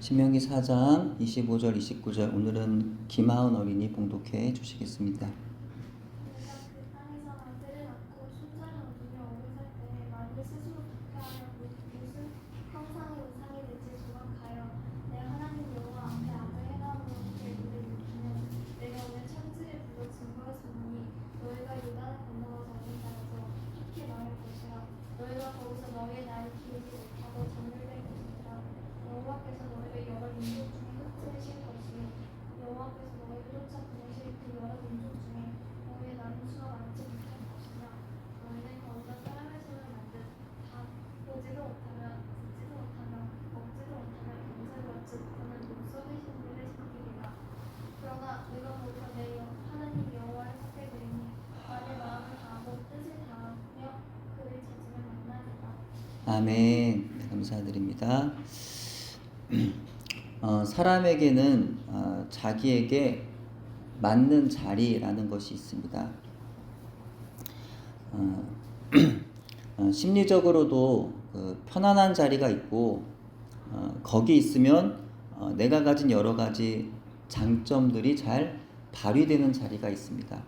신명기 4장 25절 29절 오늘은 김하은 어린이 봉독해 주시겠습니다. 내가 그 땅에서 아들을 낳고 순자를 얻으며 오래 살 때 만일 스스로 부패하여 무슨 형상의 우상이 될지 조각하여 내 하나님 여호와 앞에 악을 행함으로 그의 눈을 일으키면 내가 오늘 천지를 불러 증거로 삼으니 너희가 요단을 건너와서 어린 땅에서 속히 망할 것이라. 너희가 거기서 너희의 날이 기르지 못하고 정멸될 것이니라. 여호와께서 너희를 여러 민족 중에 흩으실 것이요 여호와께서 너희를 쫓아 보내실 그 여러 민족 중에 너희의 나누수가 많지 못할 것이냐. 너희는 거기서 사람의 손을 만든 다 보지도 못하며 듣지도 못하며 먹지도 못하며 경제를 얻지 못하는 눈썹의 신들을 섬기리라. 그러나 내가 거기서 내 하나님 여호와를 찾게 되리니 만일 마음을 다하고 뜻을 다하며 그를 찾으면 만나리라. 아멘. 감사드립니다. 사람에게는 자기에게 맞는 자리라는 것이 있습니다. 심리적으로도 편안한 자리가 있고 거기 있으면 내가 가진 여러 가지 장점들이 잘 발휘되는 자리가 있습니다.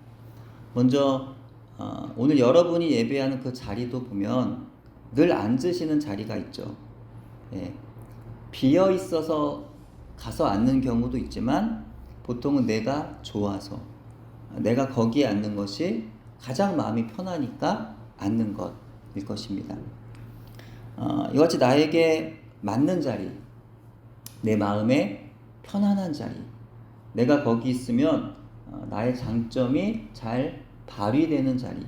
먼저 오늘 여러분이 예배하는 그 자리도 보면 늘 앉으시는 자리가 있죠. 예, 비어 있어서 가서 앉는 경우도 있지만 보통은 내가 좋아서 내가 거기에 앉는 것이 가장 마음이 편하니까 앉는 것일 것입니다. 이같이 나에게 맞는 자리, 내 마음에 편안한 자리, 내가 거기 있으면 나의 장점이 잘 발휘되는 자리,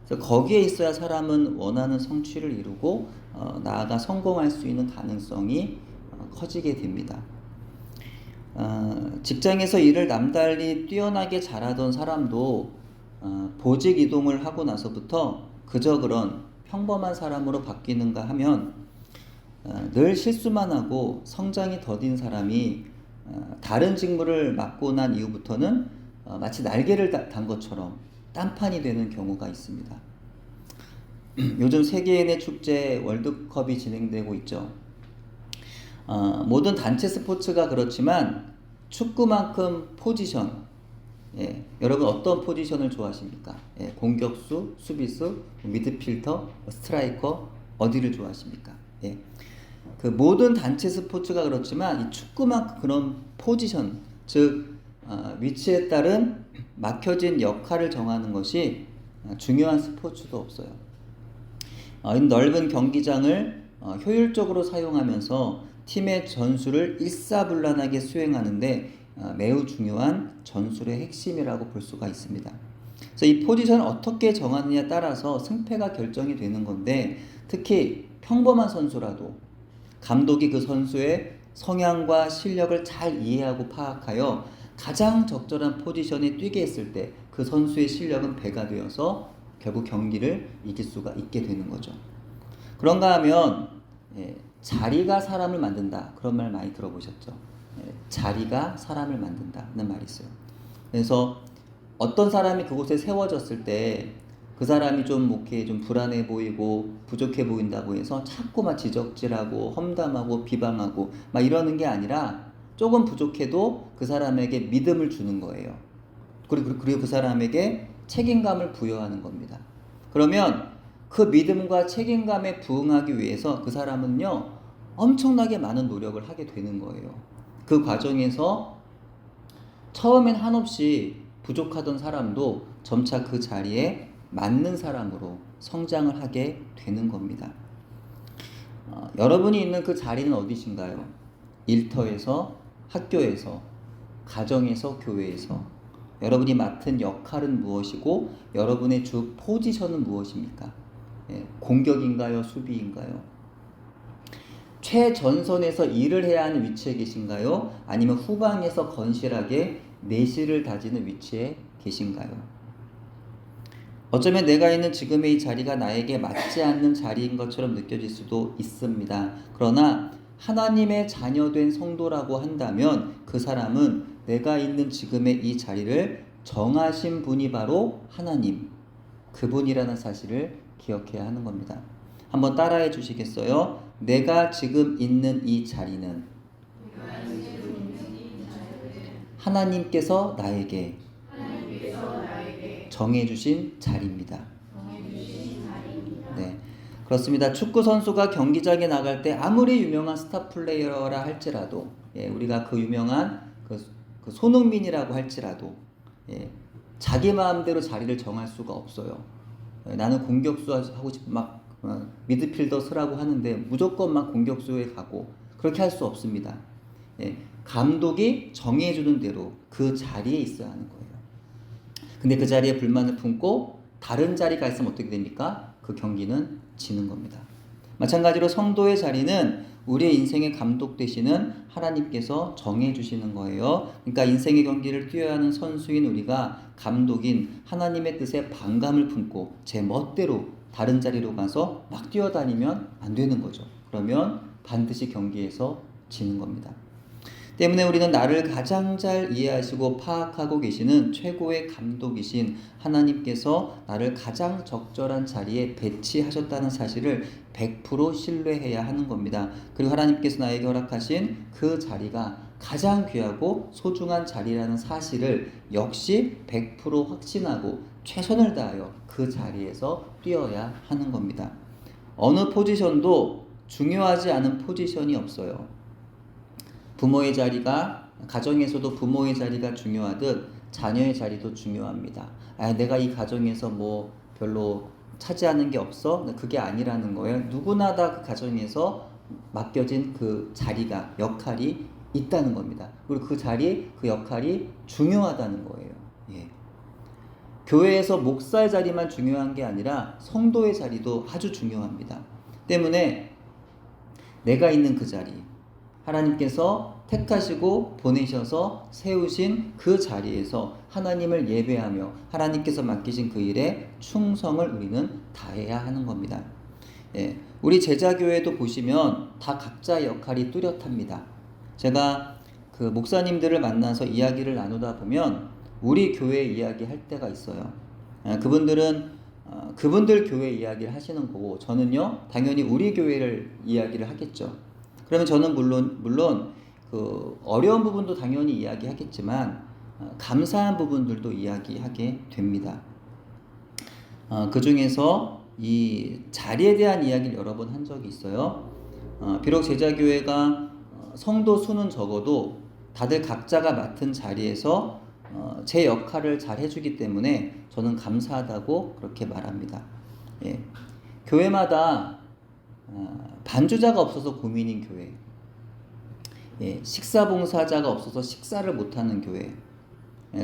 그래서 거기에 있어야 사람은 원하는 성취를 이루고 나아가 성공할 수 있는 가능성이 커지게 됩니다. 직장에서 일을 남달리 뛰어나게 잘하던 사람도 보직 이동을 하고 나서부터 그저 그런 평범한 사람으로 바뀌는가 하면 늘 실수만 하고 성장이 더딘 사람이 다른 직무를 맡고 난 이후부터는 마치 날개를 단 것처럼 딴판이 되는 경우가 있습니다. 요즘 세계인의 축제 월드컵이 진행되고 있죠. 모든 단체 스포츠가 그렇지만 축구만큼 포지션, 여러분 어떤 포지션을 좋아하십니까? 공격수, 수비수, 미드필더, 스트라이커 어디를 좋아하십니까? 그 모든 단체 스포츠가 그렇지만 이 축구만큼 그런 포지션, 즉 위치에 따른 막혀진 역할을 정하는 것이 중요한 스포츠도 없어요. 이 넓은 경기장을 효율적으로 사용하면서 팀의 전술을 일사불란하게 수행하는데 매우 중요한 전술의 핵심이라고 볼 수가 있습니다. 그래서 이 포지션을 어떻게 정하느냐에 따라서 승패가 결정이 되는 건데 특히 평범한 선수라도 감독이 그 선수의 성향과 실력을 잘 이해하고 파악하여 가장 적절한 포지션에 뛰게 했을 때 그 선수의 실력은 배가 되어서 결국 경기를 이길 수가 있게 되는 거죠. 그런가 하면 자리가 사람을 만든다 그런 말 많이 들어보셨죠? 자리가 사람을 만든다는 말이 있어요. 그래서 어떤 사람이 그곳에 세워졌을 때 그 사람이 좀 불안해 보이고 부족해 보인다고 해서 자꾸만 지적질하고 험담하고 비방하고 막 이러는 게 아니라 조금 부족해도 그 사람에게 믿음을 주는 거예요. 그리고 그 사람에게 책임감을 부여하는 겁니다. 그러면 그 믿음과 책임감에 부응하기 위해서 그 사람은요 엄청나게 많은 노력을 하게 되는 거예요. 그 과정에서 처음엔 한없이 부족하던 사람도 점차 그 자리에 맞는 사람으로 성장을 하게 되는 겁니다. 여러분이 있는 그 자리는 어디신가요? 일터에서, 학교에서, 가정에서, 교회에서 여러분이 맡은 역할은 무엇이고 여러분의 주 포지션은 무엇입니까? 공격인가요? 수비인가요? 최전선에서 일을 해야 하는 위치에 계신가요? 아니면 후방에서 건실하게 내실을 다지는 위치에 계신가요? 어쩌면 내가 있는 지금의 이 자리가 나에게 맞지 않는 자리인 것처럼 느껴질 수도 있습니다. 그러나 하나님의 자녀된 성도라고 한다면 그 사람은 내가 있는 지금의 이 자리를 정하신 분이 바로 하나님, 그분이라는 사실을 기억해야 하는 겁니다. 한번 따라해 주시겠어요? 내가 지금 있는 이 자리는 하나님께서 나에게 정해주신 자리입니다. 네, 그렇습니다. 축구 선수가 경기장에 나갈 때 아무리 유명한 스타 플레이어라 할지라도, 우리가 그 유명한 그 손흥민이라고 할지라도, 자기 마음대로 자리를 정할 수가 없어요. 나는 공격수 하고 싶어 막 미드필더 서라고 하는데 무조건 막 공격수에 가고 그렇게 할 수 없습니다. 감독이 정해주는 대로 그 자리에 있어야 하는 거예요. 근데 그 자리에 불만을 품고 다른 자리가 있으면 어떻게 됩니까? 그 경기는 지는 겁니다. 마찬가지로 성도의 자리는 우리의 인생의 감독 되시는 하나님께서 정해주시는 거예요. 그러니까 인생의 경기를 뛰어야 하는 선수인 우리가 감독인 하나님의 뜻에 반감을 품고 제 멋대로 다른 자리로 가서 막 뛰어다니면 안 되는 거죠. 그러면 반드시 경기에서 지는 겁니다. 때문에 우리는 나를 가장 잘 이해하시고 파악하고 계시는 최고의 감독이신 하나님께서 나를 가장 적절한 자리에 배치하셨다는 사실을 100% 신뢰해야 하는 겁니다. 그리고 하나님께서 나에게 허락하신 그 자리가 가장 귀하고 소중한 자리라는 사실을 역시 100% 확신하고 최선을 다하여 그 자리에서 뛰어야 하는 겁니다. 어느 포지션도 중요하지 않은 포지션이 없어요. 부모의 자리가, 가정에서도 부모의 자리가 중요하듯 자녀의 자리도 중요합니다. 내가 이 가정에서 뭐 별로 차지하는 게 없어? 그게 아니라는 거예요. 누구나 다 그 가정에서 맡겨진 그 자리가, 역할이 있다는 겁니다. 그리고 그 자리, 그 역할이 중요하다는 거예요. 교회에서 목사의 자리만 중요한 게 아니라 성도의 자리도 아주 중요합니다. 때문에 내가 있는 그 자리, 하나님께서 택하시고 보내셔서 세우신 그 자리에서 하나님을 예배하며 하나님께서 맡기신 그 일에 충성을 우리는 다해야 하는 겁니다. 우리 제자교회도 보시면 다 각자의 역할이 뚜렷합니다. 제가 그 목사님들을 만나서 이야기를 나누다 보면 우리 교회 이야기 할 때가 있어요. 그분들은 그분들 교회 이야기를 하시는 거고 저는요 당연히 우리 교회를 이야기를 하겠죠. 그러면 저는 물론 그 어려운 부분도 당연히 이야기하겠지만 감사한 부분들도 이야기하게 됩니다. 그 중에서 이 자리에 대한 이야기를 여러 번 한 적이 있어요. 비록 제자교회가 성도 수는 적어도 다들 각자가 맡은 자리에서 제 역할을 잘 해주기 때문에 저는 감사하다고 그렇게 말합니다. 교회마다 반주자가 없어서 고민인 교회, 식사봉사자가 없어서 식사를 못하는 교회,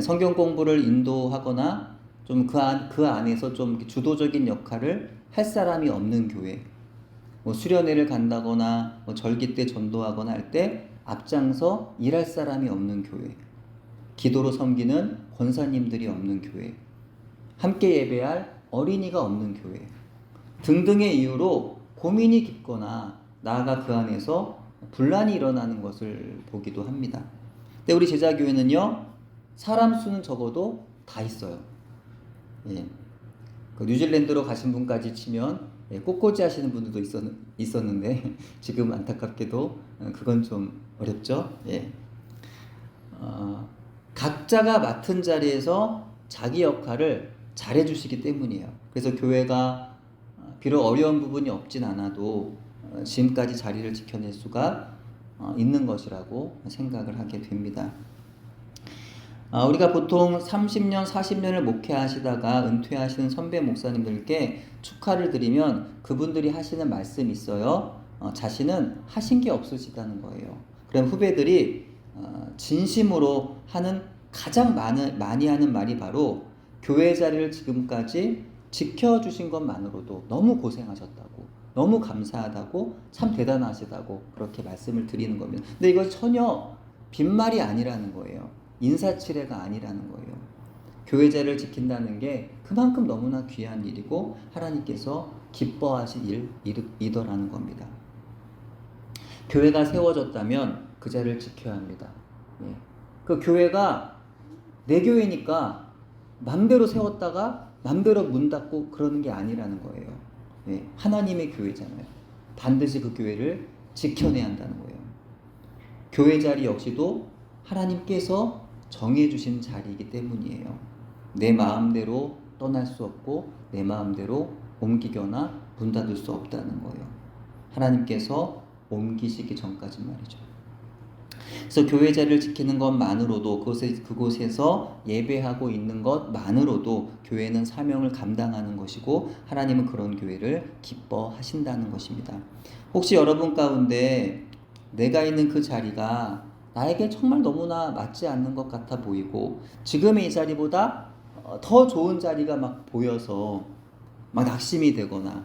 성경 공부를 인도하거나 좀 그 안에서 좀 주도적인 역할을 할 사람이 없는 교회, 뭐 수련회를 간다거나 뭐 절기 때 전도하거나 할 때 앞장서 일할 사람이 없는 교회, 기도로 섬기는 권사님들이 없는 교회, 함께 예배할 어린이가 없는 교회 등등의 이유로 고민이 깊거나 나아가 그 안에서 분란이 일어나는 것을 보기도 합니다. 근데 우리 제자교회는요 사람 수는 적어도 다 있어요. 그 뉴질랜드로 가신 분까지 치면 꽃꽂이 하시는 분들도 있었는데 지금 안타깝게도 그건 좀 어렵죠. 각자가 맡은 자리에서 자기 역할을 잘해 주시기 때문이에요. 그래서 교회가 비록 어려운 부분이 없진 않아도 지금까지 자리를 지켜낼 수가 있는 것이라고 생각을 하게 됩니다. 우리가 보통 30년, 40년을 목회하시다가 은퇴하시는 선배 목사님들께 축하를 드리면 그분들이 하시는 말씀이 있어요. 자신은 하신 게 없으시다는 거예요. 그럼 후배들이 진심으로 하는 가장 많이 하는 말이 바로 교회 자리를 지금까지 지켜주신 것만으로도 너무 고생하셨다고, 너무 감사하다고, 참 대단하시다고 그렇게 말씀을 드리는 겁니다. 근데 이거 전혀 빈말이 아니라는 거예요. 인사치레가 아니라는 거예요. 교회 자리를 지킨다는 게 그만큼 너무나 귀한 일이고 하나님께서 기뻐하신 일이더라는 겁니다. 교회가 세워졌다면 그 자리를 지켜야 합니다. 그 교회가 내 교회니까 맘대로 세웠다가 맘대로 문 닫고 그러는 게 아니라는 거예요. 하나님의 교회잖아요. 반드시 그 교회를 지켜내야 한다는 거예요. 교회 자리 역시도 하나님께서 정해주신 자리이기 때문이에요. 내 마음대로 떠날 수 없고 내 마음대로 옮기거나 문 닫을 수 없다는 거예요. 하나님께서 옮기시기 전까지 말이죠. 그래서 교회 자리를 지키는 것만으로도 그곳에서 예배하고 있는 것만으로도 교회는 사명을 감당하는 것이고 하나님은 그런 교회를 기뻐하신다는 것입니다. 혹시 여러분 가운데 내가 있는 그 자리가 나에게 정말 너무나 맞지 않는 것 같아 보이고 지금의 이 자리보다 더 좋은 자리가 막 보여서 막 낙심이 되거나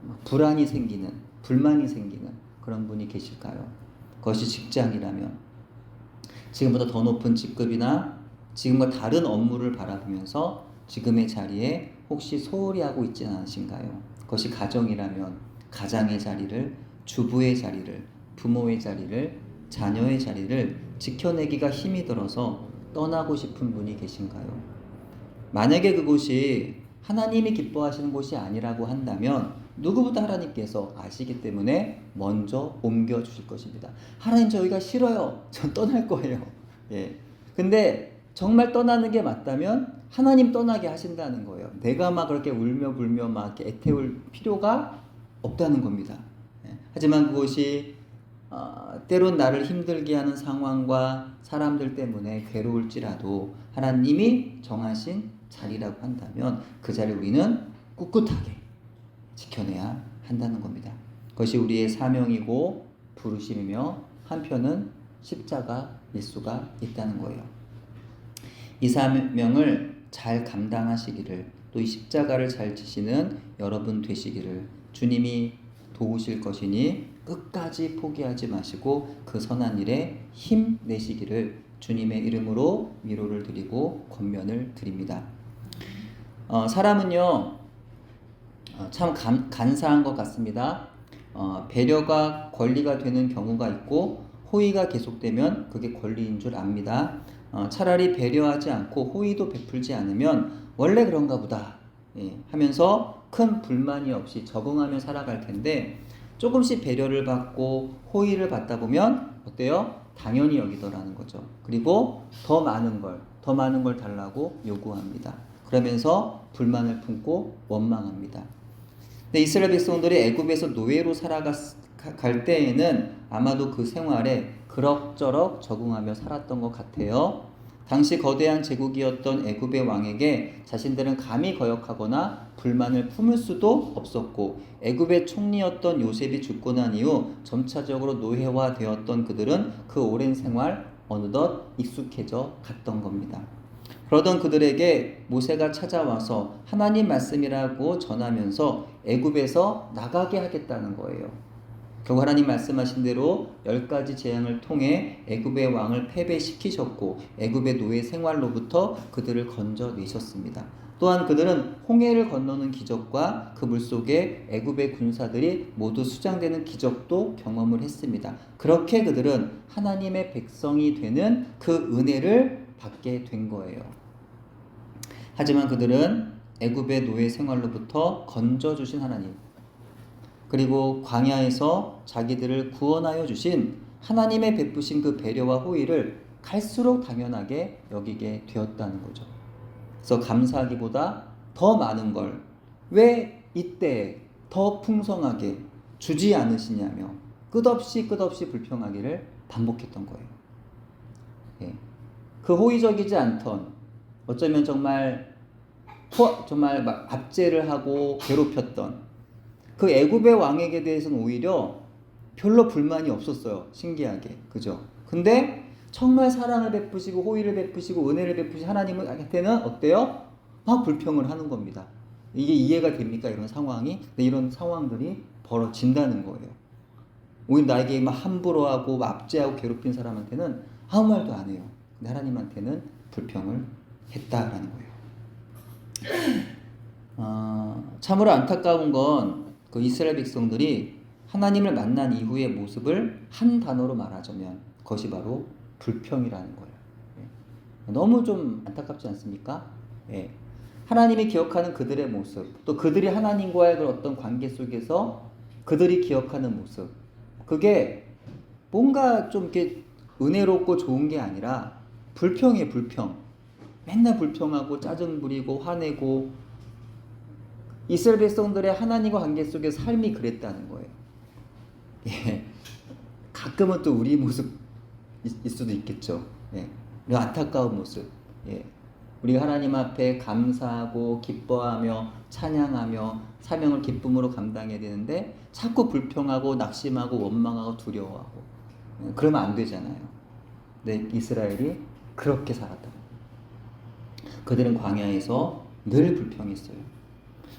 막 불안이 생기는, 불만이 생기는 그런 분이 계실까요? 그것이 직장이라면 지금보다 더 높은 직급이나 지금과 다른 업무를 바라보면서 지금의 자리에 혹시 소홀히 하고 있지 않으신가요? 그것이 가정이라면 가장의 자리를, 주부의 자리를, 부모의 자리를, 자녀의 자리를 지켜내기가 힘이 들어서 떠나고 싶은 분이 계신가요? 만약에 그곳이 하나님이 기뻐하시는 곳이 아니라고 한다면 누구보다 하나님께서 아시기 때문에 먼저 옮겨주실 것입니다. 하나님 저희가 싫어요. 전 떠날 거예요. 예. 근데 정말 떠나는 게 맞다면 하나님 떠나게 하신다는 거예요. 내가 막 그렇게 울며 불며 막 이렇게 애태울 필요가 없다는 겁니다. 예. 하지만 그것이 때론 나를 힘들게 하는 상황과 사람들 때문에 괴로울지라도 하나님이 정하신 자리라고 한다면 그 자리를 우리는 꿋꿋하게 지켜내야 한다는 겁니다. 그것이 우리의 사명이고 부르심이며 한편은 십자가일 수가 있다는 거예요. 이 사명을 잘 감당하시기를 또 이 십자가를 잘 지시는 여러분 되시기를 주님이 도우실 것이니 끝까지 포기하지 마시고 그 선한 일에 힘내시기를 주님의 이름으로 위로를 드리고 권면을 드립니다. 사람은요 참 간사한 것 같습니다. 배려가 권리가 되는 경우가 있고 호의가 계속되면 그게 권리인 줄 압니다. 차라리 배려하지 않고 호의도 베풀지 않으면 원래 그런가 보다 하면서 큰 불만이 없이 적응하며 살아갈 텐데 조금씩 배려를 받고 호의를 받다 보면 어때요? 당연히 여기더라는 거죠. 그리고 더 많은 걸 달라고 요구합니다. 그러면서 불만을 품고 원망합니다. 근데 이스라엘 백성들이 애굽에서 노예로 살아갈 때에는 아마도 그 생활에 그럭저럭 적응하며 살았던 것 같아요. 당시 거대한 제국이었던 애굽의 왕에게 자신들은 감히 거역하거나 불만을 품을 수도 없었고 애굽의 총리였던 요셉이 죽고 난 이후 점차적으로 노예화되었던 그들은 그 오랜 생활 어느덧 익숙해져 갔던 겁니다. 그러던 그들에게 모세가 찾아와서 하나님 말씀이라고 전하면서 애굽에서 나가게 하겠다는 거예요. 결국 하나님 말씀하신 대로 10가지 재앙을 통해 애굽의 왕을 패배시키셨고 애굽의 노예 생활로부터 그들을 건져내셨습니다. 또한 그들은 홍해를 건너는 기적과 그 물속에 애굽의 군사들이 모두 수장되는 기적도 경험을 했습니다. 그렇게 그들은 하나님의 백성이 되는 그 은혜를 받게 된 거예요. 하지만 그들은 애굽의 노예 생활로부터 건져주신 하나님 그리고 광야에서 자기들을 구원하여 주신 하나님의 베푸신 그 배려와 호의를 갈수록 당연하게 여기게 되었다는 거죠. 그래서 감사하기보다 더 많은 걸 왜 이때 더 풍성하게 주지 않으시냐며 끝없이 불평하기를 반복했던 거예요. 예. 그 호의적이지 않던 어쩌면 정말 막 압제를 하고 괴롭혔던 그 애굽의 왕에게 대해서는 오히려 별로 불만이 없었어요. 신기하게. 그죠? 근데 정말 사랑을 베푸시고 호의를 베푸시고 은혜를 베푸신 하나님한테는 어때요? 막 불평을 하는 겁니다. 이게 이해가 됩니까? 이런 상황이? 근데 이런 상황들이 벌어진다는 거예요. 오히려 나에게 막 함부로 하고 압제하고 괴롭힌 사람한테는 아무 말도 안 해요. 근데 하나님한테는 불평을 했다라는 거예요. 참으로 안타까운 건 그 이스라엘 백성들이 하나님을 만난 이후의 모습을 한 단어로 말하자면 그것이 바로 불평이라는 거예요. 너무 좀 안타깝지 않습니까? 예. 하나님이 기억하는 그들의 모습, 또 그들이 하나님과의 그 어떤 관계 속에서 그들이 기억하는 모습, 그게 뭔가 좀 이렇게 은혜롭고 좋은 게 아니라 불평이에요, 불평. 맨날 불평하고 짜증 부리고 화내고 이스라엘 백성들의 하나님과 관계 속의 삶이 그랬다는 거예요. 예. 가끔은 또 우리 모습일 수도 있겠죠. 예. 우리 안타까운 모습. 예. 우리가 하나님 앞에 감사하고 기뻐하며 찬양하며 사명을 기쁨으로 감당해야 되는데 자꾸 불평하고 낙심하고 원망하고 두려워하고 그러면 안 되잖아요. 근데 이스라엘이 그렇게 살았다. 그들은 광야에서 늘 불평했어요.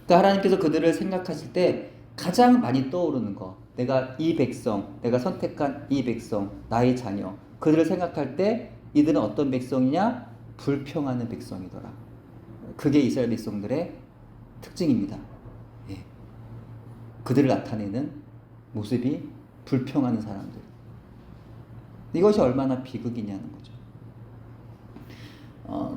그러니까 하나님께서 그들을 생각하실 때 가장 많이 떠오르는 거, 내가 이 백성, 내가 선택한 이 백성, 나의 자녀, 그들을 생각할 때 이들은 어떤 백성이냐? 불평하는 백성이더라. 그게 이스라엘 백성들의 특징입니다. 예. 그들을 나타내는 모습이 불평하는 사람들. 이것이 얼마나 비극이냐는 거죠.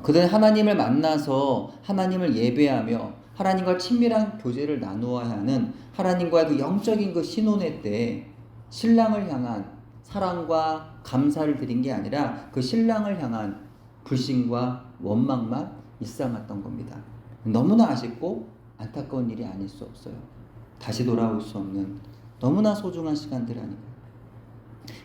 그들은 하나님을 만나서 하나님을 예배하며 하나님과 친밀한 교제를 나누어야 하는 하나님과의 그 영적인 그 신혼회 때 신랑을 향한 사랑과 감사를 드린 게 아니라 그 신랑을 향한 불신과 원망만 일삼았던 겁니다. 너무나 아쉽고 안타까운 일이 아닐 수 없어요. 다시 돌아올 수 없는 너무나 소중한 시간들 아닌가요?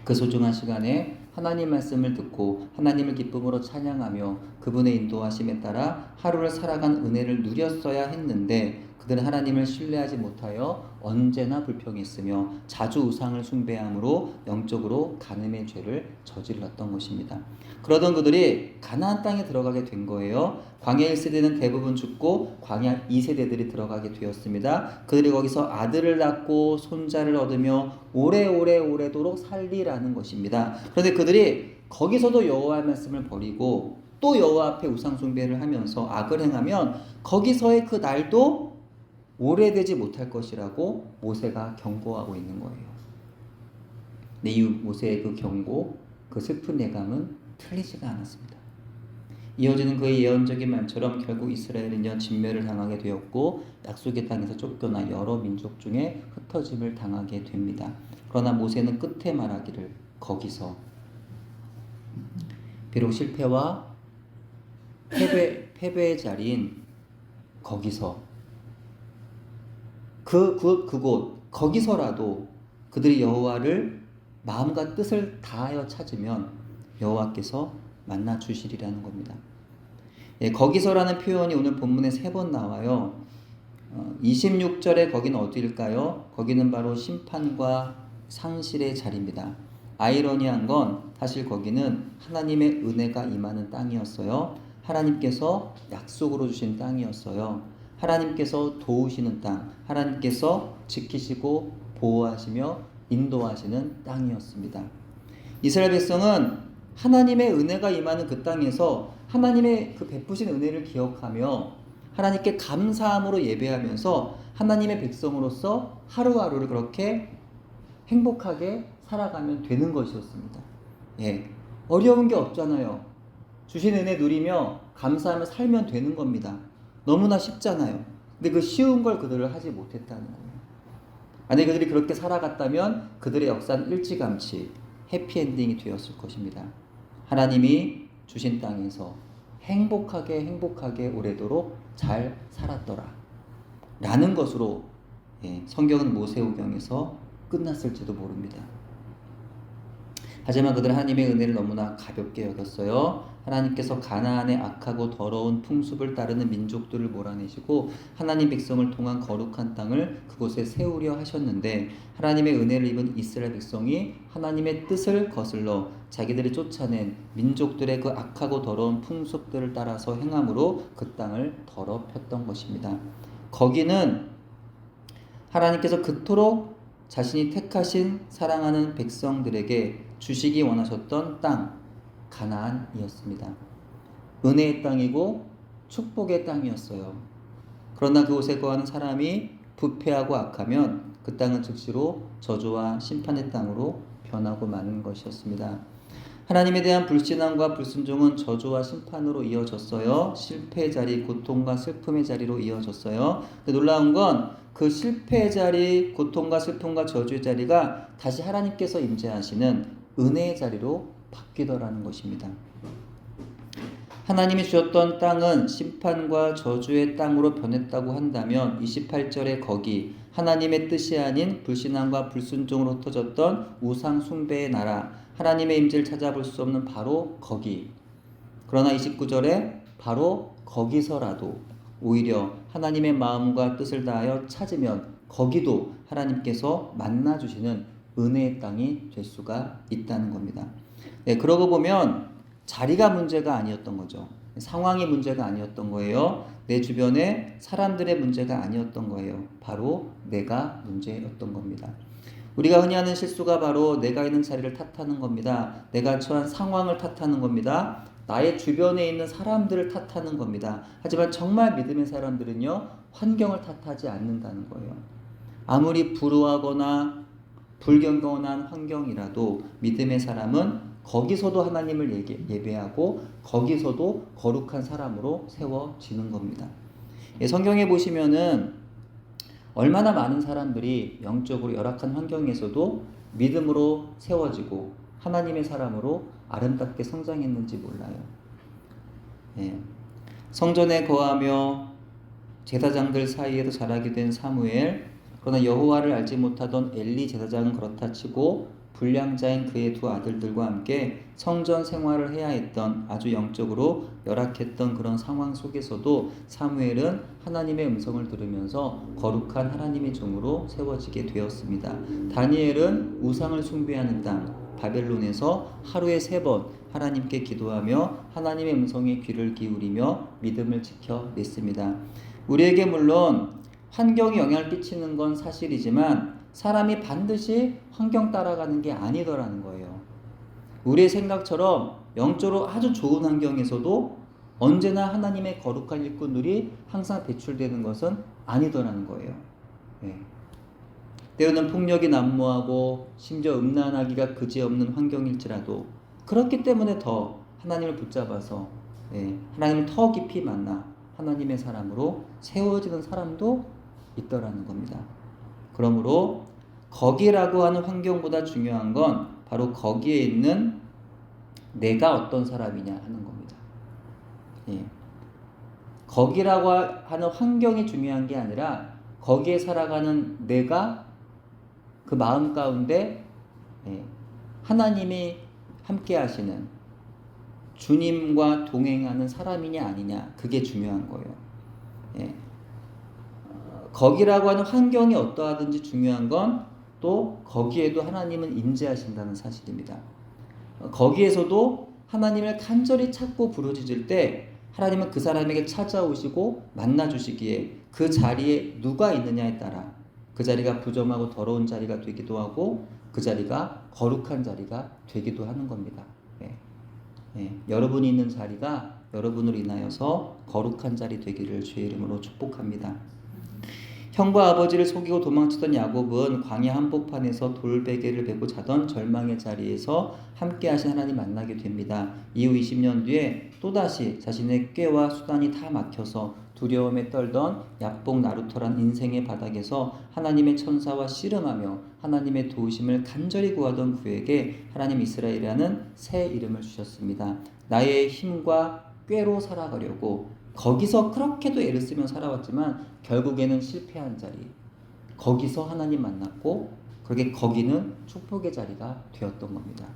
그 소중한 시간에 하나님 말씀을 듣고 하나님을 기쁨으로 찬양하며 그분의 인도하심에 따라 하루를 살아간 은혜를 누렸어야 했는데 그들은 하나님을 신뢰하지 못하여 언제나 불평했으며 자주 우상을 숭배함으로 영적으로 간음의 죄를 저질렀던 것입니다. 그러던 그들이 가나안 땅에 들어가게 된 거예요. 광야 1세대는 대부분 죽고 광야 2세대들이 들어가게 되었습니다. 그들이 거기서 아들을 낳고 손자를 얻으며 오래도록 살리라는 것입니다. 그런데 그들이 거기서도 여호와의 말씀을 버리고 또 여호와 앞에 우상 숭배를 하면서 악을 행하면 거기서의 그 날도 오래되지 못할 것이라고 모세가 경고하고 있는 거예요. 네, 이 모세의 그 경고, 그 슬픈 예감은 틀리지가 않았습니다. 이어지는 그의 예언적인 말처럼 결국 이스라엘은요 진멸을 당하게 되었고 약속의 땅에서 쫓겨나 여러 민족 중에 흩어짐을 당하게 됩니다. 그러나 모세는 끝에 말하기를 거기서 비록 실패와 패배의 자리인 거기서 그곳 거기서라도 그들이 여호와를 마음과 뜻을 다하여 찾으면 여호와께서 만나 주시리라는 겁니다. 예, 거기서라는 표현이 오늘 본문에 3번 나와요. 26절에 거기는 어디일까요? 거기는 바로 심판과 상실의 자리입니다. 아이러니한 건 사실 거기는 하나님의 은혜가 임하는 땅이었어요. 하나님께서 약속으로 주신 땅이었어요. 하나님께서 도우시는 땅, 하나님께서 지키시고 보호하시며 인도하시는 땅이었습니다. 이스라엘 백성은 하나님의 은혜가 임하는 그 땅에서 하나님의 그 베푸신 은혜를 기억하며 하나님께 감사함으로 예배하면서 하나님의 백성으로서 하루하루를 그렇게 행복하게 살아가면 되는 것이었습니다. 예, 어려운 게 없잖아요. 주신 은혜 누리며 감사하며 살면 되는 겁니다. 너무나 쉽잖아요. 근데 그 쉬운 걸 그들을 하지 못했다는 거예요. 만약에 그들이 그렇게 살아갔다면 그들의 역사는 일찌감치 해피엔딩이 되었을 것입니다. 하나님이 주신 땅에서 행복하게 오래도록 잘 살았더라 라는 것으로 성경은 모세오경에서 끝났을지도 모릅니다. 하지만 그들은 하나님의 은혜를 너무나 가볍게 여겼어요. 하나님께서 가나안의 악하고 더러운 풍습을 따르는 민족들을 몰아내시고 하나님 백성을 통한 거룩한 땅을 그곳에 세우려 하셨는데 하나님의 은혜를 입은 이스라엘 백성이 하나님의 뜻을 거슬러 자기들이 쫓아낸 민족들의 그 악하고 더러운 풍습들을 따라서 행함으로 그 땅을 더럽혔던 것입니다. 거기는 하나님께서 그토록 자신이 택하신 사랑하는 백성들에게 주시기 원하셨던 땅 가나안이었습니다. 은혜의 땅이고 축복의 땅이었어요. 그러나 그곳에 거하는 사람이 부패하고 악하면 그 땅은 즉시로 저주와 심판의 땅으로 변하고 마는 것이었습니다. 하나님에 대한 불신앙과 불순종은 저주와 심판으로 이어졌어요. 실패의 자리, 고통과 슬픔의 자리로 이어졌어요. 근데 놀라운 건 그 실패의 자리, 고통과 슬픔과 저주의 자리가 다시 하나님께서 임재하시는 은혜의 자리로 바뀌더라는 것입니다. 하나님이 주셨던 땅은 심판과 저주의 땅으로 변했다고 한다면 28절에 거기 하나님의 뜻이 아닌 불신앙과 불순종으로 흩어졌던 우상 숭배의 나라 하나님의 임재를 찾아볼 수 없는 바로 거기. 그러나 29절에 바로 거기서라도 오히려 하나님의 마음과 뜻을 다하여 찾으면 거기도 하나님께서 만나주시는 은혜의 땅이 될 수가 있다는 겁니다. 네, 그러고 보면 자리가 문제가 아니었던 거죠. 상황이 문제가 아니었던 거예요. 내 주변에 사람들의 문제가 아니었던 거예요. 바로 내가 문제였던 겁니다. 우리가 흔히 하는 실수가 바로 내가 있는 자리를 탓하는 겁니다. 내가 처한 상황을 탓하는 겁니다. 나의 주변에 있는 사람들을 탓하는 겁니다. 하지만 정말 믿음의 사람들은요, 환경을 탓하지 않는다는 거예요. 아무리 불우하거나 불경건한 환경이라도 믿음의 사람은 거기서도 하나님을 예배하고 거기서도 거룩한 사람으로 세워지는 겁니다. 성경에 보시면은 얼마나 많은 사람들이 영적으로 열악한 환경에서도 믿음으로 세워지고 하나님의 사람으로 아름답게 성장했는지 몰라요. 성전에 거하며 제사장들 사이에도 자라게 된 사무엘, 그러나 여호와를 알지 못하던 엘리 제사장은 그렇다 치고 불량자인 그의 두 아들들과 함께 성전 생활을 해야 했던 아주 영적으로 열악했던 그런 상황 속에서도 사무엘은 하나님의 음성을 들으면서 거룩한 하나님의 종으로 세워지게 되었습니다. 다니엘은 우상을 숭배하는 땅 바벨론에서 하루에 3번 하나님께 기도하며 하나님의 음성에 귀를 기울이며 믿음을 지켜냈습니다. 우리에게 물론 환경이 영향을 끼치는 건 사실이지만 사람이 반드시 환경 따라가는 게 아니더라는 거예요. 우리의 생각처럼 영적으로 아주 좋은 환경에서도 언제나 하나님의 거룩한 일꾼들이 항상 배출되는 것은 아니더라는 거예요. 때로는 폭력이 난무하고 심지어 음란하기가 그지없는 환경일지라도 그렇기 때문에 더 하나님을 붙잡아서 하나님을 더 깊이 만나 하나님의 사람으로 세워지는 사람도 있더라는 겁니다. 그러므로 거기라고 하는 환경보다 중요한 건 바로 거기에 있는 내가 어떤 사람이냐 하는 겁니다. 거기라고 하는 환경이 중요한 게 아니라 거기에 살아가는 내가 그 마음 가운데 하나님이 함께 하시는 주님과 동행하는 사람이냐 아니냐, 그게 중요한 거예요. 거기라고 하는 환경이 어떠하든지 중요한 건 또 거기에도 하나님은 임재하신다는 사실입니다. 거기에서도 하나님을 간절히 찾고 부르짖을 때 하나님은 그 사람에게 찾아오시고 만나주시기에 그 자리에 누가 있느냐에 따라 그 자리가 부정하고 더러운 자리가 되기도 하고 그 자리가 거룩한 자리가 되기도 하는 겁니다. 여러분이 있는 자리가 여러분으로 인하여서 거룩한 자리 되기를 주의 이름으로 축복합니다. 형과 아버지를 속이고 도망치던 야곱은 광야 한복판에서 돌베개를 베고 자던 절망의 자리에서 함께 하신 하나님 만나게 됩니다. 이후 20년 뒤에 또다시 자신의 꾀와 수단이 다 막혀서 두려움에 떨던 야복 나루터란 인생의 바닥에서 하나님의 천사와 씨름하며 하나님의 도우심을 간절히 구하던 그에게 하나님 이스라엘이라는 새 이름을 주셨습니다. 나의 힘과 꾀로 살아가려고 거기서 그렇게도 애를 쓰며 살아왔지만 결국에는 실패한 자리, 거기서 하나님 만났고 그렇게 거기는 축복의 자리가 되었던 겁니다.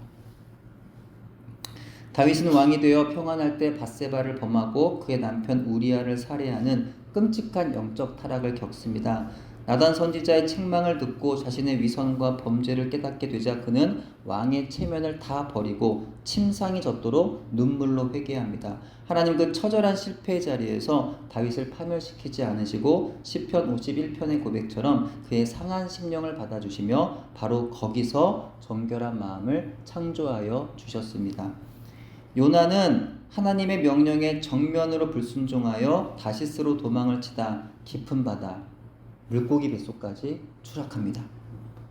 다윗은 왕이 되어 평안할 때 밧세바를 범하고 그의 남편 우리아를 살해하는 끔찍한 영적 타락을 겪습니다. 나단 선지자의 책망을 듣고 자신의 위선과 범죄를 깨닫게 되자 그는 왕의 체면을 다 버리고 침상이 젖도록 눈물로 회개합니다. 하나님 그 처절한 실패의 자리에서 다윗을 파멸시키지 않으시고 시편 51편의 고백처럼 그의 상한 심령을 받아주시며 바로 거기서 정결한 마음을 창조하여 주셨습니다. 요나는 하나님의 명령에 정면으로 불순종하여 다시스로 도망을 치다 깊은 바다 물고기 뱃속까지 추락합니다.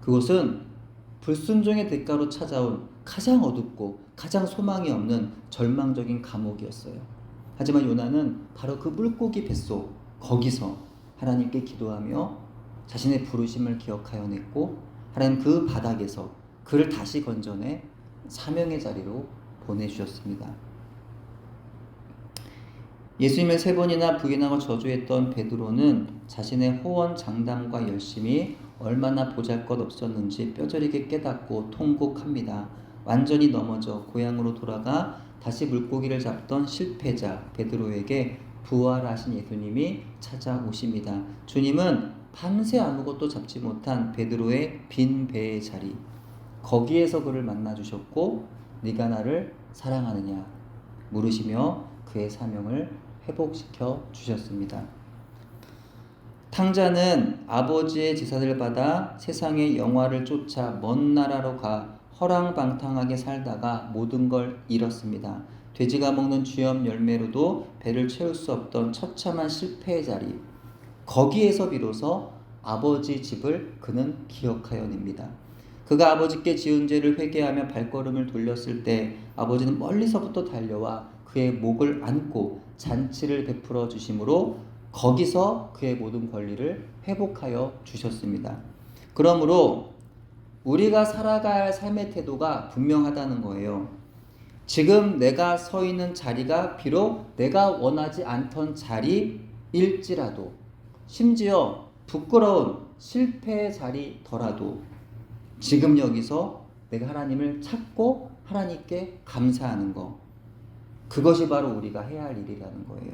그곳은 불순종의 대가로 찾아온 가장 어둡고 가장 소망이 없는 절망적인 감옥이었어요. 하지만 요나는 바로 그 물고기 뱃속 거기서 하나님께 기도하며 자신의 부르심을 기억하여 냈고 하나님 그 바닥에서 그를 다시 건져내 사명의 자리로 보내주셨습니다. 예수님을 3번이나 부인하고 저주했던 베드로는 자신의 호언 장담과 열심이 얼마나 보잘것없었는지 뼈저리게 깨닫고 통곡합니다. 완전히 넘어져 고향으로 돌아가 다시 물고기를 잡던 실패자 베드로에게 부활하신 예수님이 찾아오십니다. 주님은 밤새 아무것도 잡지 못한 베드로의 빈 배의 자리, 거기에서 그를 만나주셨고 네가 나를 사랑하느냐 물으시며 그의 사명을 회복시켜 주셨습니다. 탕자는 아버지의 제사를 받아 세상의 영화를 쫓아 먼 나라로 가 허랑방탕하게 살다가 모든 걸 잃었습니다. 돼지가 먹는 쥐염 열매로도 배를 채울 수 없던 처참한 실패의 자리, 거기에서 비로소 아버지 집을 그는 기억하여 냅니다. 그가 아버지께 지은 죄를 회개하며 발걸음을 돌렸을 때 아버지는 멀리서부터 달려와 그의 목을 안고 잔치를 베풀어 주심으로 거기서 그의 모든 권리를 회복하여 주셨습니다. 그러므로 우리가 살아가야 할 삶의 태도가 분명하다는 거예요. 지금 내가 서 있는 자리가 비록 내가 원하지 않던 자리일지라도, 심지어 부끄러운 실패의 자리더라도 지금 여기서 내가 하나님을 찾고 하나님께 감사하는 것, 그것이 바로 우리가 해야 할 일이라는 거예요.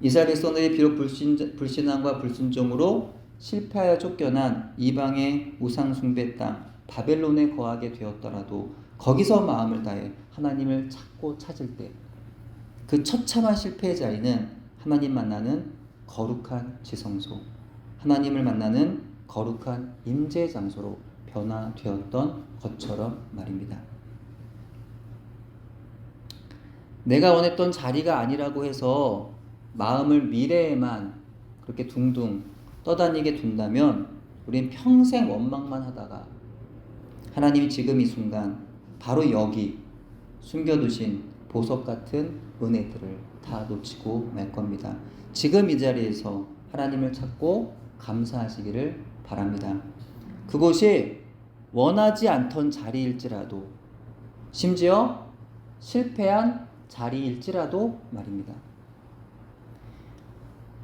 이스라엘 백성들이 비록 불신앙과 불순종으로 실패하여 쫓겨난 이방의 우상숭배 땅 바벨론에 거하게 되었더라도 거기서 마음을 다해 하나님을 찾고 찾을 때 그 처참한 실패의 자리는 하나님 만나는 거룩한 지성소, 하나님을 만나는 거룩한 임재 장소로 변화되었던 것처럼 말입니다. 내가 원했던 자리가 아니라고 해서 마음을 미래에만 그렇게 둥둥 떠다니게 둔다면 우린 평생 원망만 하다가 하나님이 지금 이 순간 바로 여기 숨겨두신 보석 같은 은혜들을 다 놓치고 말 겁니다. 지금 이 자리에서 하나님을 찾고 감사하시기를 바랍니다. 그곳이 원하지 않던 자리일지라도, 심지어 실패한 자리일지라도 말입니다.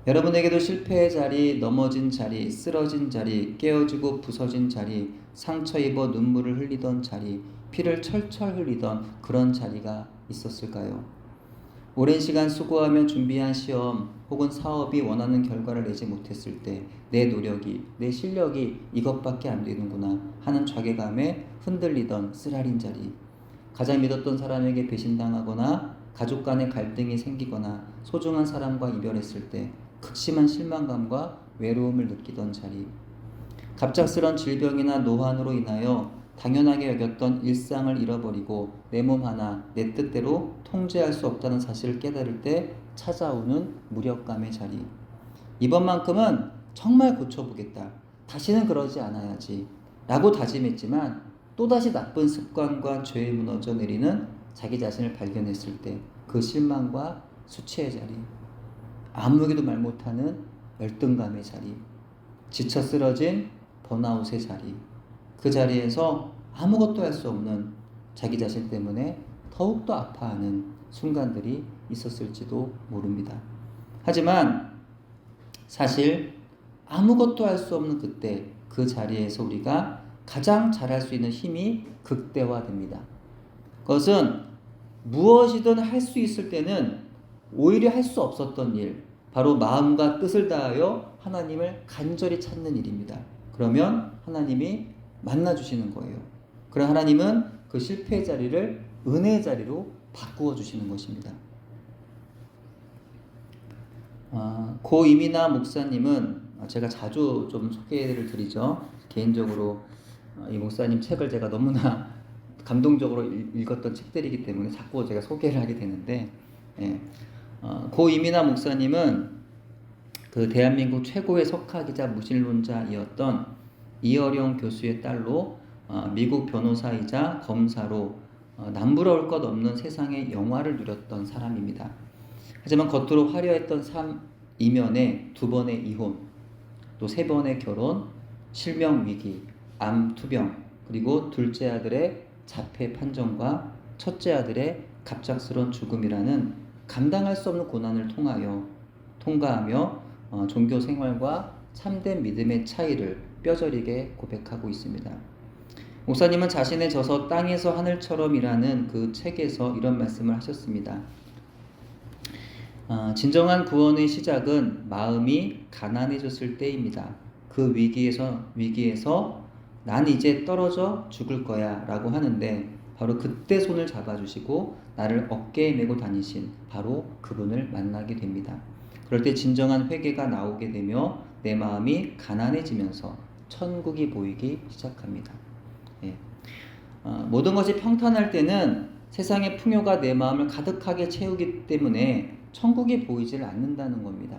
여러분에게도 실패의 자리, 넘어진 자리, 쓰러진 자리, 깨어지고 부서진 자리, 상처 입어 눈물을 흘리던 자리, 피를 철철 흘리던 그런 자리가 있었을까요? 오랜 시간 수고하며 준비한 시험 혹은 사업이 원하는 결과를 내지 못했을 때 내 노력이, 내 실력이 이것밖에 안 되는구나 하는 자괴감에 흔들리던 쓰라린 자리, 가장 믿었던 사람에게 배신당하거나 가족 간의 갈등이 생기거나 소중한 사람과 이별했을 때 극심한 실망감과 외로움을 느끼던 자리, 갑작스런 질병이나 노환으로 인하여 당연하게 여겼던 일상을 잃어버리고 내 몸 하나 내 뜻대로 통제할 수 없다는 사실을 깨달을 때 찾아오는 무력감의 자리, 이번만큼은 정말 고쳐보겠다, 다시는 그러지 않아야지 라고 다짐했지만 또다시 나쁜 습관과 죄에 무너져 내리는 자기 자신을 발견했을 때 그 실망과 수치의 자리, 아무에게도 말 못하는 열등감의 자리, 지쳐 쓰러진 번아웃의 자리, 그 자리에서 아무것도 할 수 없는 자기 자신 때문에 더욱더 아파하는 순간들이 있었을지도 모릅니다. 하지만 사실 아무것도 할 수 없는 그때, 그 자리에서 우리가 가장 잘할 수 있는 힘이 극대화됩니다. 그것은 무엇이든 할 수 있을 때는 오히려 할 수 없었던 일, 바로 마음과 뜻을 다하여 하나님을 간절히 찾는 일입니다. 그러면 하나님이 만나주시는 거예요. 그럼 하나님은 그 실패의 자리를 은혜의 자리로 바꾸어 주시는 것입니다. 고 이민아 목사님은 제가 자주 좀 소개를 드리죠. 개인적으로 이 목사님 책을 제가 너무나 감동적으로 읽었던 책들이기 때문에 자꾸 제가 소개를 하게 되는데, 고 이민아 목사님은 그 대한민국 최고의 석학이자 무신론자이었던 이어령 교수의 딸로 미국 변호사이자 검사로 남부러울 것 없는 세상의 영화를 누렸던 사람입니다. 하지만 겉으로 화려했던 삶 이면에 2번의 이혼, 또 3번의 결혼, 실명 위기, 암 투병, 그리고 둘째 아들의 자폐 판정과 첫째 아들의 갑작스러운 죽음이라는 감당할 수 없는 고난을 통과하며 종교 생활과 참된 믿음의 차이를 뼈저리게 고백하고 있습니다. 목사님은 자신의 저서 땅에서 하늘처럼이라는 그 책에서 이런 말씀을 하셨습니다. 진정한 구원의 시작은 마음이 가난해졌을 때입니다. 그 위기에서 난 이제 떨어져 죽을 거야 라고 하는데 바로 그때 손을 잡아주시고 나를 어깨에 메고 다니신 바로 그분을 만나게 됩니다. 그럴 때 진정한 회개가 나오게 되며 내 마음이 가난해지면서 천국이 보이기 시작합니다. 예. 모든 것이 평탄할 때는 세상의 풍요가 내 마음을 가득하게 채우기 때문에 천국이 보이질 않는다는 겁니다.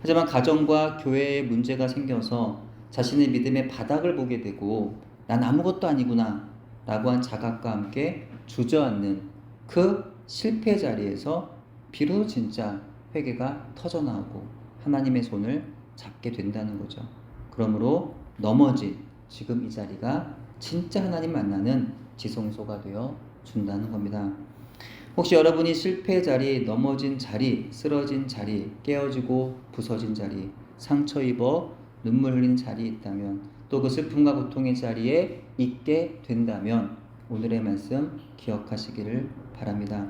하지만 가정과 교회에 문제가 생겨서 자신의 믿음의 바닥을 보게 되고 난 아무것도 아니구나 라고 한 자각과 함께 주저앉는 그 실패 자리에서 비로소 진짜 회개가 터져나오고 하나님의 손을 잡게 된다는 거죠. 그러므로 넘어진 지금 이 자리가 진짜 하나님 만나는 지성소가 되어 준다는 겁니다. 혹시 여러분이 실패 자리, 넘어진 자리, 쓰러진 자리, 깨어지고 부서진 자리, 상처 입어 눈물 흘리는 자리에 있다면 또 그 슬픔과 고통의 자리에 있게 된다면 오늘의 말씀 기억하시기를 바랍니다.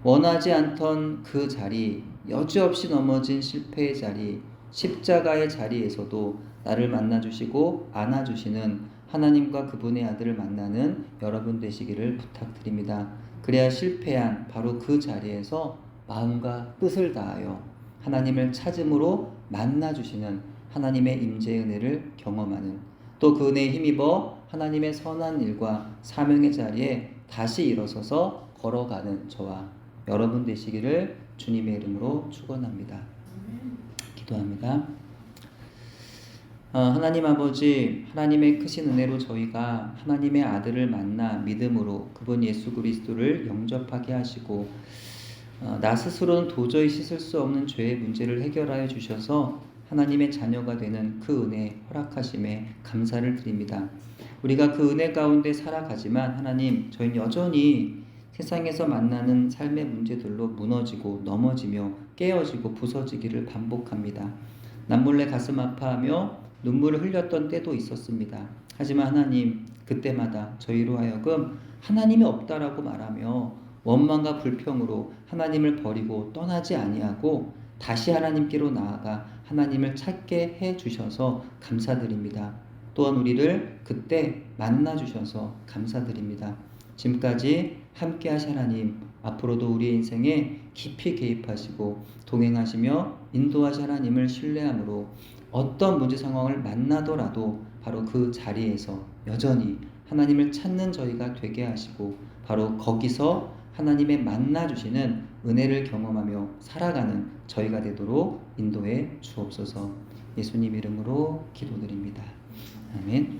원하지 않던 그 자리, 여지없이 넘어진 실패의 자리, 십자가의 자리에서도 나를 만나주시고 안아주시는 하나님과 그분의 아들을 만나는 여러분 되시기를 부탁드립니다. 그래야 실패한 바로 그 자리에서 마음과 뜻을 다하여 하나님을 찾음으로 만나주시는 하나님의 임재의 은혜를 경험하는 또 그 은혜에 힘입어 하나님의 선한 일과 사명의 자리에 다시 일어서서 걸어가는 저와 여러분 되시기를 주님의 이름으로 축원합니다. 기도합니다. 하나님 아버지, 하나님의 크신 은혜로 저희가 하나님의 아들을 만나 믿음으로 그분 예수 그리스도를 영접하게 하시고 나 스스로는 도저히 씻을 수 없는 죄의 문제를 해결하여 주셔서 하나님의 자녀가 되는 그 은혜 허락하심에 감사를 드립니다. 우리가 그 은혜 가운데 살아가지만 하나님, 저희는 여전히 세상에서 만나는 삶의 문제들로 무너지고 넘어지며 깨어지고 부서지기를 반복합니다. 남몰래 가슴 아파하며 눈물을 흘렸던 때도 있었습니다. 하지만 하나님, 그때마다 저희로 하여금 하나님이 없다라고 말하며 원망과 불평으로 하나님을 버리고 떠나지 아니하고 다시 하나님께로 나아가 하나님을 찾게 해주셔서 감사드립니다. 또한 우리를 그때 만나주셔서 감사드립니다. 지금까지 함께 하신 하나님, 앞으로도 우리의 인생에 깊이 개입하시고 동행하시며 인도하신 하나님을 신뢰함으로 어떤 문제 상황을 만나더라도 바로 그 자리에서 여전히 하나님을 찾는 저희가 되게 하시고 바로 거기서 하나님의 만나주시는 은혜를 경험하며 살아가는 저희가 되도록 인도해 주옵소서. 예수님 이름으로 기도드립니다. 아멘.